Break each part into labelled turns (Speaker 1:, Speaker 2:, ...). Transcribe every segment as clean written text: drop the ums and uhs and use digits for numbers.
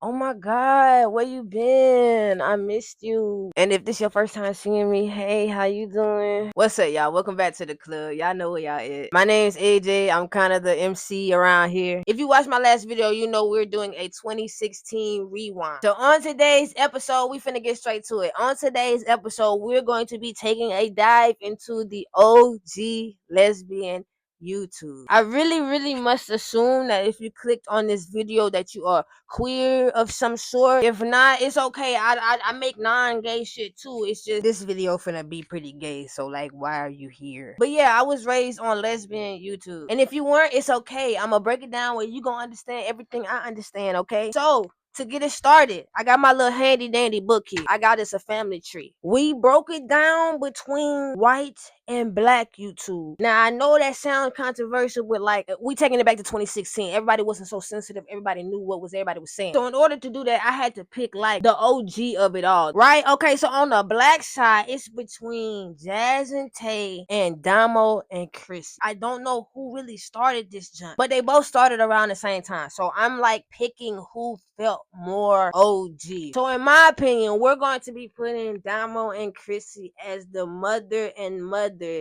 Speaker 1: Oh my God, where you been? I missed you. And if this your first time seeing me, hey, how you doing? What's up, y'all? Welcome back to the club. Y'all know where y'all at. My name's AJ. I'm kind of the MC around here. If you watched my last video, you know we're doing a 2016 rewind. So on today's episode, we finna get straight to it. On today's episode, we're going to be taking a dive into the OG Lesbian YouTube. I really must assume that if you clicked on this video that you are queer of some sort. If not, it's okay. I make non-gay shit too. It's just this video finna be pretty gay, so like, why are you here? But yeah, I was raised on lesbian YouTube, and if you weren't, it's okay. I'm gonna break it down where you gonna understand everything I understand. Okay, so to get it started, I got my little handy dandy book here. I got this a family tree. We broke it down between white and black YouTube. Now I know that sounds controversial, with like we taking it back to 2016. Everybody wasn't so sensitive. Everybody knew what everybody was saying. So in order to do that, I had to pick like the OG of it all, right? Okay, so on the black side, it's between Jazz and Tay and Damo and Chris. I don't know who really started this jump, but they both started around the same time. So I'm like picking who felt more OG. So in my opinion, we're going to be putting Damo and Chrissy as the mother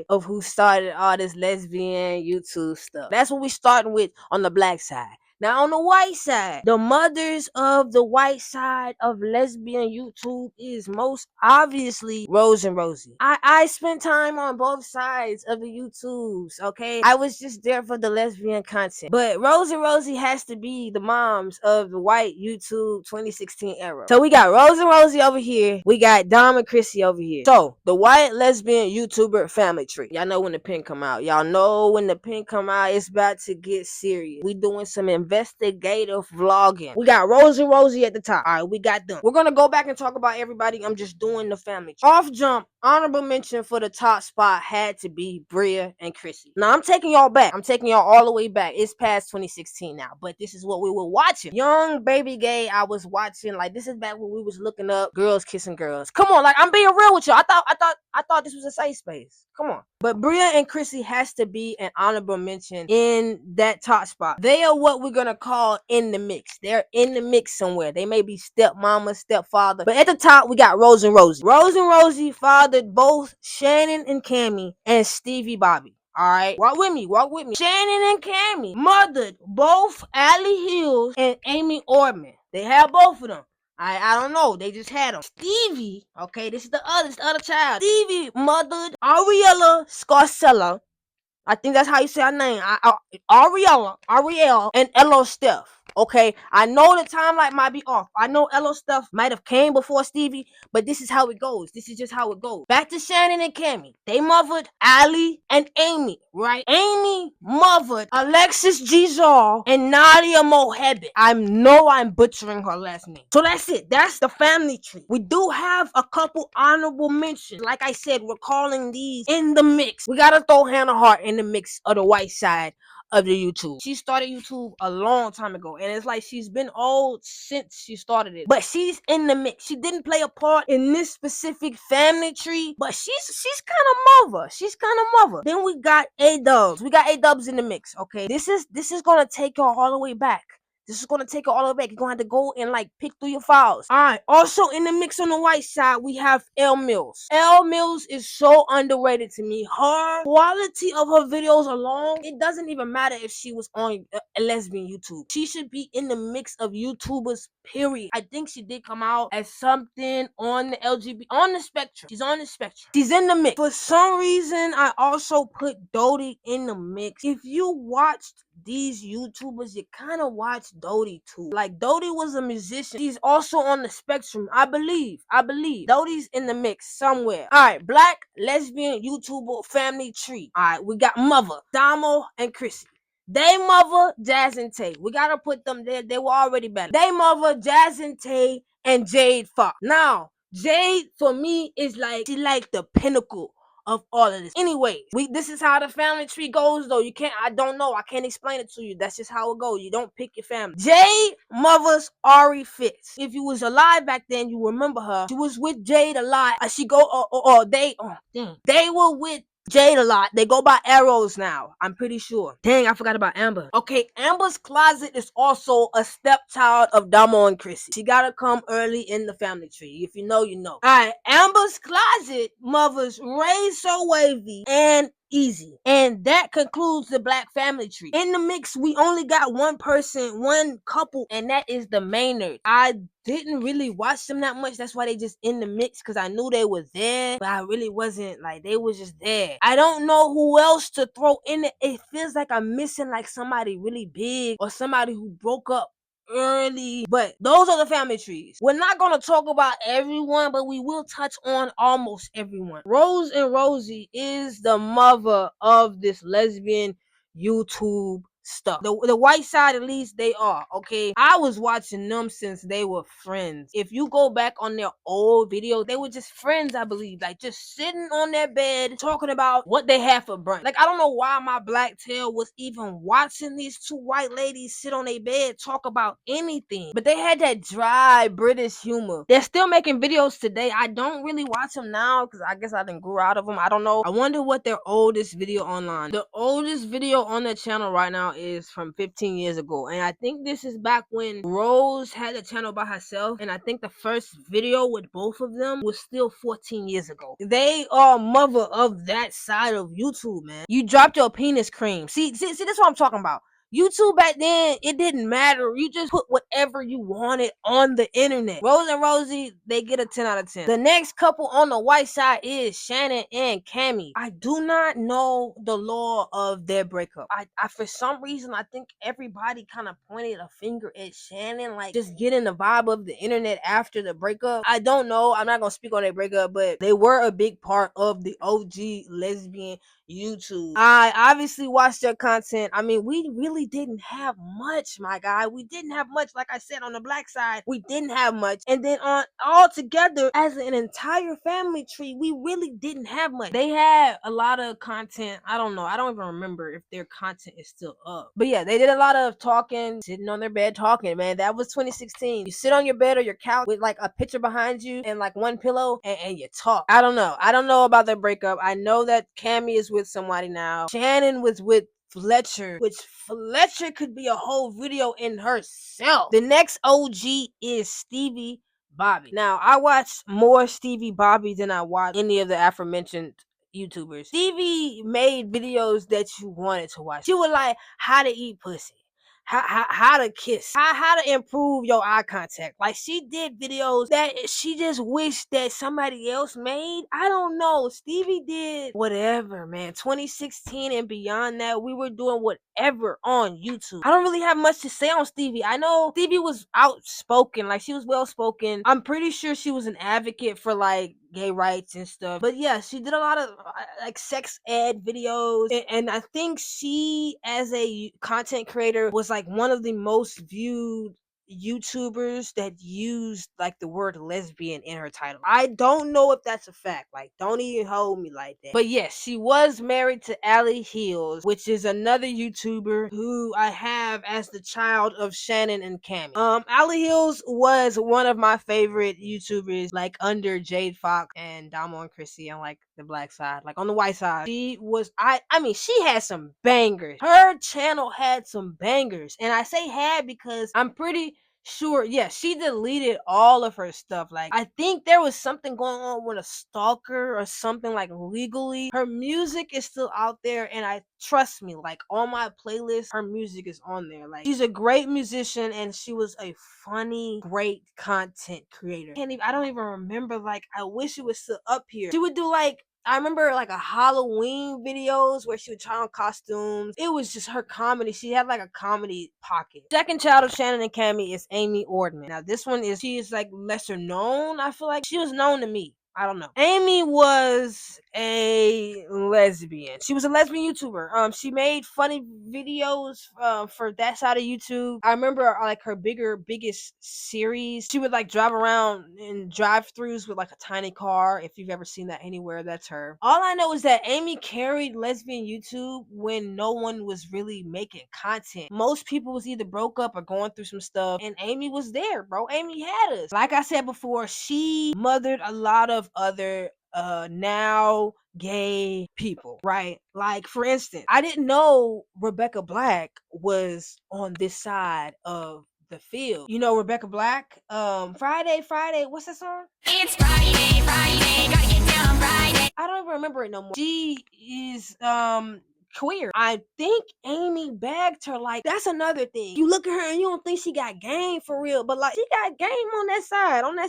Speaker 1: of who started all this lesbian YouTube stuff. That's what we starting with on the black side. Now on the white side, the mothers of the white side of lesbian YouTube is most obviously Rose and Rosie. I spent time on both sides of the YouTubes, okay? I was just there for the lesbian content. But Rose and Rosie has to be the moms of the white YouTube 2016 era. So we got Rose and Rosie over here. We got Dom and Chrissy over here. So the white lesbian YouTuber family tree. Y'all know when the pin come out. Y'all know when the pin come out, it's about to get serious. We doing some investigative vlogging. We got Rose and Rosie at the top. All right, we got them. We're gonna go back and talk about everybody. I'm just doing the family tree. Off jump, honorable mention for the top spot had to be Bria and Chrissy. Now I'm taking y'all back. I'm taking y'all all the way back. It's past 2016 now, but this is what we were watching. Young baby gay, I was watching, like, this is back when we was looking up girls kissing girls. Come on, like, I'm being real with you. I thought this was a safe space. Come on. But Bria and Chrissy has to be an honorable mention in that top spot. They are what we're gonna call in the mix. They're in the mix somewhere. They may be stepmama, stepfather, but at the top we got Rose and Rosie. Rose and Rosie fathered both Shannon and Cammy and Stevie Bobby. All right, walk with me. Shannon and Cammy mothered both Allie Hills and Amy Orman. They had both of them. I don't know. They just had them. Stevie, okay, this is the other child. Stevie mothered Ariella Scarcella. I think that's how you say her name. Ariel, and Elo Steph. Okay, I know the timeline might be off. I know Elo Steph might have came before Stevie, but this is how it goes. This is just how it goes. Back to Shannon and Cammy. They mothered Allie and Amy, right? Amy mothered Alexis Gizar and Nadia Mohebit. I know I'm butchering her last name. So that's it. That's the family tree. We do have a couple honorable mentions. Like I said, we're calling these in the mix. We gotta throw Hannah Hart in the mix of the white side of the YouTube. She started YouTube a long time ago, and it's like she's been old since she started it. But she's in the mix. She didn't play a part in this specific family tree, but she's kind of mother. She's kind of mother. Then we got A-Dubs. We got A-Dubs in the mix. Okay, this is gonna take her all the way back. This is gonna take it all the way back. You're gonna have to go and like pick through your files. Alright, also in the mix on the white side, we have Elle Mills. Elle Mills is so underrated to me. Her quality of her videos alone, it doesn't even matter if she was on a lesbian YouTube. She should be in the mix of YouTubers, period. I think she did come out as something on the LGBT, on the spectrum. She's on the spectrum. She's in the mix. For some reason, I also put Dodie in the mix. If you watched these YouTubers, you kind of watch Dodie too. Like, Dodie was a musician. She's also on the spectrum. I believe. Dodie's in the mix somewhere. Alright, black lesbian YouTuber family tree. Alright, we got Mother, Damo, and Chrissy. They mother, Jazz and Tay. We gotta put them there. They were already better. They mother, Jazz and Tay, and Jade Fox. Now, Jade, for me, is like, she like the pinnacle of all of this. Anyways, this is how the family tree goes, though. I don't know. I can't explain it to you. That's just how it goes. You don't pick your family. Jade mothers Ari Fitz. If you was alive back then, you remember her. She was with Jade a lot. They were with Jade a lot. They go by Arrows now, I'm pretty sure. Dang, I forgot about Amber. Okay, Amber's Closet is also a stepchild of Damo and Chrissy. She gotta come early in the family tree. If you know, you know. Alright, Amber's Closet mothers Ray So Wavy and Easy. And that concludes the Black family tree. In the mix, we only got one person, one couple, and that is the Maynard. I didn't really watch them that much. That's why they just in the mix, because I knew they was there, but I really wasn't, like, they was just there. I don't know who else to throw in it. It feels like I'm missing like somebody really big or somebody who broke up early, but those are the family trees. We're not gonna talk about everyone, but we will touch on almost everyone. Rose and Rosie is the mother of this lesbian YouTube stuff. The white side, at least, they are, okay? I was watching them since they were friends. If you go back on their old videos, they were just friends, I believe, like just sitting on their bed talking about what they had for brunch. Like, I don't know why my black tail was even watching these two white ladies sit on their bed talk about anything, but they had that dry British humor. They're still making videos today. I don't really watch them now because I guess I didn't grew out of them. I don't know. I wonder what their oldest video online. The oldest video on their channel right now is from 15 years ago, and I think this is back when Rose had a channel by herself, and I think the first video with both of them was still 14 years ago. They are mother of that side of YouTube, man. You dropped your penis cream. See, this is what I'm talking about. YouTube back then, it didn't matter. You just put whatever you wanted on the internet. Rose and Rosie, they get a 10 out of 10. The next couple on the white side is Shannon and Cammy. I do not know the law of their breakup. I for some reason, I think everybody kind of pointed a finger at Shannon, like just getting the vibe of the internet after the breakup. I don't know. I'm not gonna speak on their breakup, but they were a big part of the OG lesbian YouTube. I obviously watched their content. I mean, we really didn't have much, my guy. We didn't have much. Like I said, on the black side, we didn't have much. And then on all together as an entire family tree, we really didn't have much. They had a lot of content. I don't know. I don't even remember if their content is still up. But yeah, they did a lot of talking, sitting on their bed talking, man. That was 2016. You sit on your bed or your couch with like a picture behind you and like one pillow and you talk. I don't know. I don't know about their breakup. I know that Cammy is with somebody now. Shannon was with Fletcher, which Fletcher could be a whole video in herself. The next OG is Stevie Bobby. Now, I watched more Stevie Bobby than I watched any of the aforementioned YouTubers. Stevie made videos that you wanted to watch. She was like, how to eat pussy, how to kiss, how to improve your eye contact. Like, she did videos that she just wished that somebody else made. I don't know. Stevie did whatever, man. 2016 and beyond that, we were doing whatever on YouTube. I don't really have much to say on Stevie. I know Stevie was outspoken, like she was well spoken. I'm pretty sure she was an advocate for like gay rights and stuff. But yeah, she did a lot of like sex ed videos, and I think she, as a content creator, was like one of the most viewed YouTubers that used like the word lesbian in her title. I don't know if that's a fact. Like, don't even hold me like that. But yes, she was married to Allie Hills, which is another YouTuber who I have as the child of Shannon and Cammy. Allie Hills was one of my favorite YouTubers, like under Jade Fox and Damo and Chrissy on like the black side. Like on the white side, she was I mean, she had some bangers. Her channel had some bangers. And I say had because I'm pretty sure, yeah, she deleted all of her stuff. Like, I think there was something going on with a stalker or something, like legally. Her music is still out there, and I trust me, like on my playlist, her music is on there. Like, she's a great musician, and she was a funny, great content creator. I don't even remember. Like, I wish it was still up here. She would do like, I remember like a Halloween videos where she would try on costumes. It was just her comedy. She had like a comedy pocket. Second child of Shannon and Cammy is Amy Ordman. Now this one is, she is like lesser known. I feel like she was known to me. I don't know. Amy was a lesbian. She was a lesbian YouTuber. She made funny videos for that side of YouTube. I remember like her biggest series. She would like drive around in drive-throughs with like a tiny car. If you've ever seen that anywhere, that's her. All I know is that Amy carried lesbian YouTube when no one was really making content. Most people was either broke up or going through some stuff, and Amy was there, bro. Amy had us. Like I said before, she mothered a lot of other now gay people, right? Like, for instance, I didn't know Rebecca Black was on this side of the field. You know Rebecca Black? Friday, what's that song? It's Friday, gotta get down Friday. I don't even remember it no more. She is queer. I think Amy bagged her. Like, that's another thing. You look at her and you don't think she got game for real, but like, she got game on that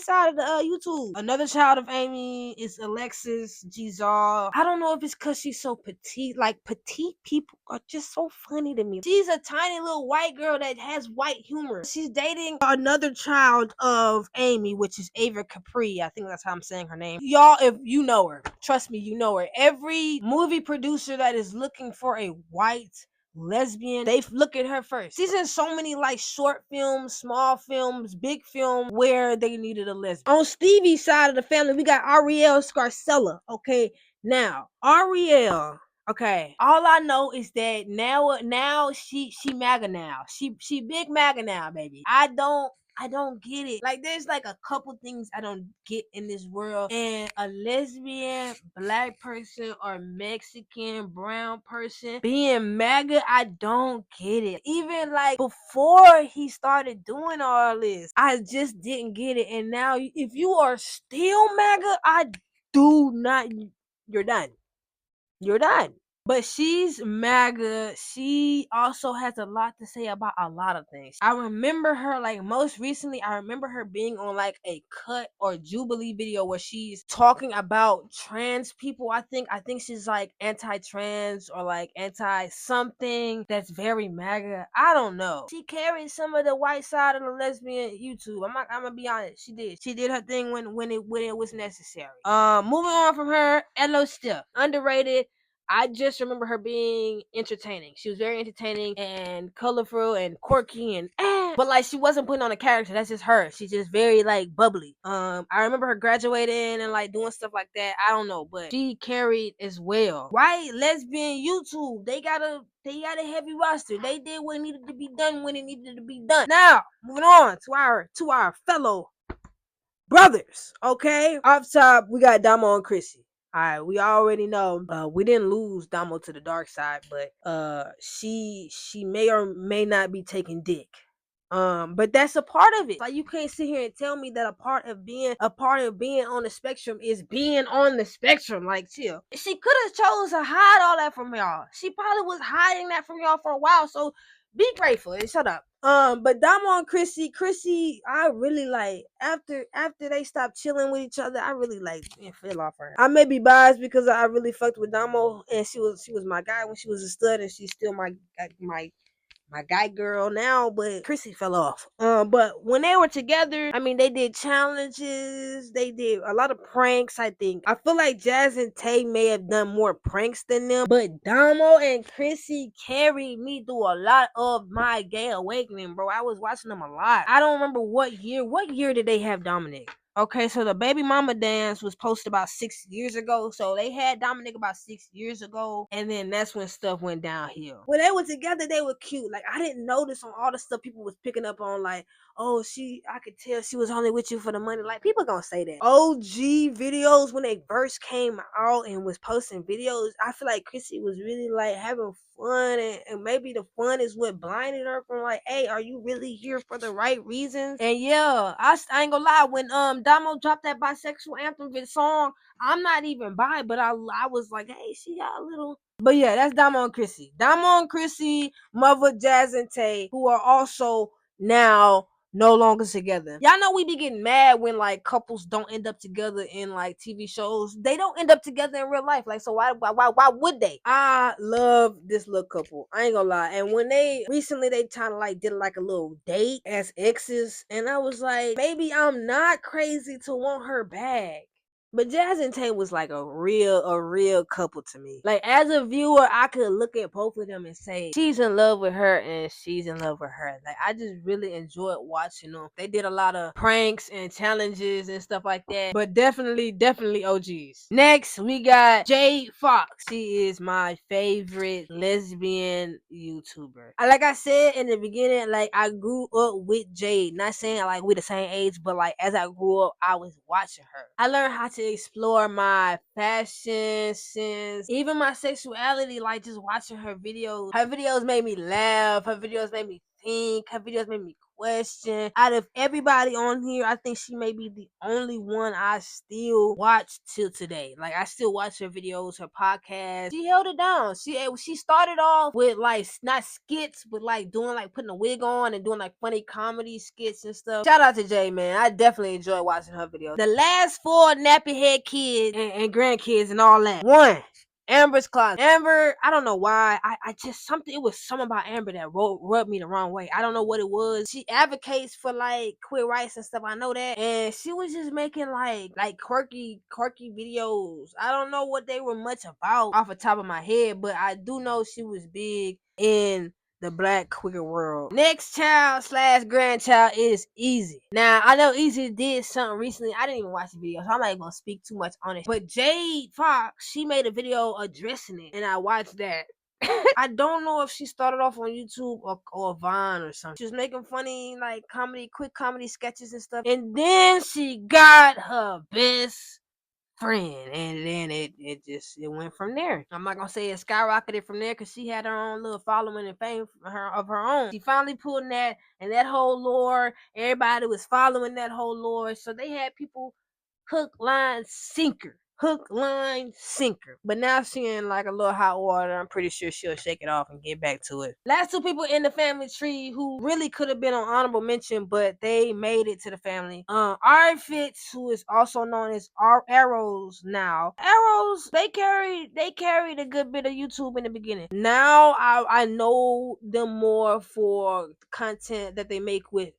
Speaker 1: side of the YouTube. Another child of Amy is Alexis Gizar. I don't know if it's because she's so petite. Like, petite people are just so funny to me. She's a tiny little white girl that has white humor. She's dating another child of Amy, which is Ava Capri. I think that's how I'm saying her name. Y'all, if you know her, trust me, you know her. Every movie producer that is looking for a white lesbian, they look at her first. She's in so many like short films, small films, big film where they needed a lesbian. On Stevie's side of the family, we got Ariel Scarcella. Okay, now Ariel. Okay, all I know is that now she MAGA now. She big MAGA now, baby. I don't get it. Like, there's like a couple things I don't get in this world. And a lesbian, black person, or Mexican, brown person being MAGA, I don't get it. Even like before he started doing all this, I just didn't get it. And now, if you are still MAGA, I do not. You're done. You're done. But she's MAGA. She also has a lot to say about a lot of things. I remember her, like, most recently, I remember her being on like a Cut or Jubilee video where she's talking about trans people. I think she's like anti-trans or like anti-something that's very MAGA. I don't know. She carried some of the white side of the lesbian YouTube. I'm gonna be honest. She did her thing when it was necessary. Moving on from her, Elo Stiff, underrated. I just remember her being entertaining. She was very entertaining and colorful and quirky and but like, she wasn't putting on a character. That's just her. She's just very like bubbly. I remember her graduating and like doing stuff like that. I don't know, but she carried as well. White lesbian YouTube, they got a heavy roster. They did what needed to be done when it needed to be done. Now, moving on to our fellow brothers. Okay, up top we got Damo and Chrissy. All right, we already know we didn't lose Damo to the dark side, but she may or may not be taking dick. But that's a part of it. Like, you can't sit here and tell me that a part of being on the spectrum is being on the spectrum. Like, chill. She could have chose to hide all that from y'all. She probably was hiding that from y'all for a while. So be grateful and shut up. But Damo and Chrissy, I really like after they stopped chilling with each other. I really like fell off her. I may be biased because I really fucked with Damo, and she was my guy when she was a stud, and she's still my guy girl now, but Chrissy fell off. But when they were together, I mean, they did challenges, they did a lot of pranks. I feel like Jazz and Tay may have done more pranks than them, but Damo and Chrissy carried me through a lot of my gay awakening, bro. I was watching them a lot. I don't remember what year. What year did they have Dominic? Okay, so the baby mama dance was posted about 6 years ago. So they had Dominic about 6 years ago. And then that's when stuff went downhill. When they were together, they were cute. Like, I didn't notice on all the stuff people was picking up on, like, oh, I could tell she was only with you for the money. Like, people gonna say that. OG videos, when they first came out and was posting videos, I feel like Chrissy was really like having fun, and maybe the fun is what blinded her from like, hey, are you really here for the right reasons? And yeah, I ain't gonna lie, when Damo dropped that bisexual anthem song, I'm not even bi, but I was like, hey, she got a little. But yeah, that's Damo and Chrissy. Damo and Chrissy, Mother, Jazz, and Tay, who are also now no longer together. Y'all know we be getting mad when like couples don't end up together in like TV shows. They don't end up together in real life. Like, so why would they? I love this little couple. I ain't gonna lie. And when they recently kind of like did like a little date as exes, and I was like, maybe I'm not crazy to want her back. But Jazz and Tay was like a real couple to me. Like, as a viewer, I could look at both of them and say, she's in love with her and she's in love with her. Like, I just really enjoyed watching them. They did a lot of pranks and challenges and stuff like that. But definitely OGs. Next, we got Jay Fox. She is my favorite lesbian YouTuber. Like I said in the beginning, like, I grew up with Jade. Not saying like we're the same age, but like as I grew up, I was watching her. I learned how to to explore my fashion sense, even my sexuality. Like, just watching her videos. Her videos made me laugh. Her videos made me think. Her videos made me question. Out of everybody on here, I think she may be the only one I still watch till today. Like, I still watch her videos, her podcast. She held it down. She started off with like not skits, but like doing like putting a wig on and doing like funny comedy skits and stuff. Shout out to Jay, man. I definitely enjoy watching her videos. The last 4 nappy head kids and grandkids and all that. 1. Amber's Closet. Amber, I don't know why. I just it was something about Amber that rubbed me the wrong way. I don't know what it was. She advocates for like queer rights and stuff. I know that. And she was just making like quirky videos. I don't know what they were much about off the top of my head, but I do know she was big in the black queer world. Next child / grandchild is Easy. Now, I know Easy did something recently. I didn't even watch the video, so I'm not even gonna speak too much on it. But Jade Fox, she made a video addressing it, and I watched that. I don't know if she started off on YouTube or Vine or something. She was making funny, like quick comedy sketches and stuff. And then she got her best friend, and then it went from there. I'm not gonna say it skyrocketed from there because she had her own little following and fame of her own. She finally pulled that, and that whole lore, everybody was following that whole lore, so they had people hook, line, sinker. Hook, line, sinker. But now she in like a little hot water. I'm pretty sure she'll shake it off and get back to it. Last 2 people in the family tree who really could have been on honorable mention, but they made it to the family. Ari Fitz, who is also known as Arrows now. Arrows, they carried a good bit of YouTube in the beginning. Now I know them more for content that they make with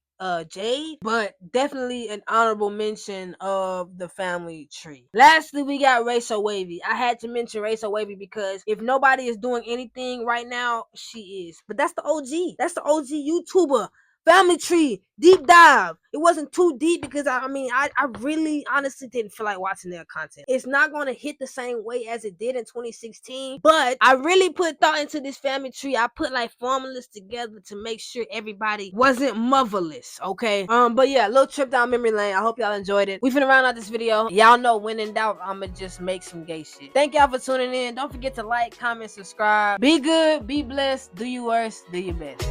Speaker 1: Jade, but definitely an honorable mention of the family tree. Lastly, we got Ray So Wavy. I had to mention Ray So Wavy because if nobody is doing anything right now, she is. But that's the OG. That's the OG YouTuber. Family tree, deep dive. It wasn't too deep because I really honestly didn't feel like watching their content. It's not going to hit the same way as it did in 2016, but I really put thought into this family tree. I put like formulas together to make sure everybody wasn't motherless, okay? But yeah, little trip down memory lane. I hope y'all enjoyed it. We finna round out this video. Y'all know when in doubt, I'ma just make some gay shit. Thank y'all for tuning in. Don't forget to like, comment, subscribe. Be good, be blessed, do your worst, do your best.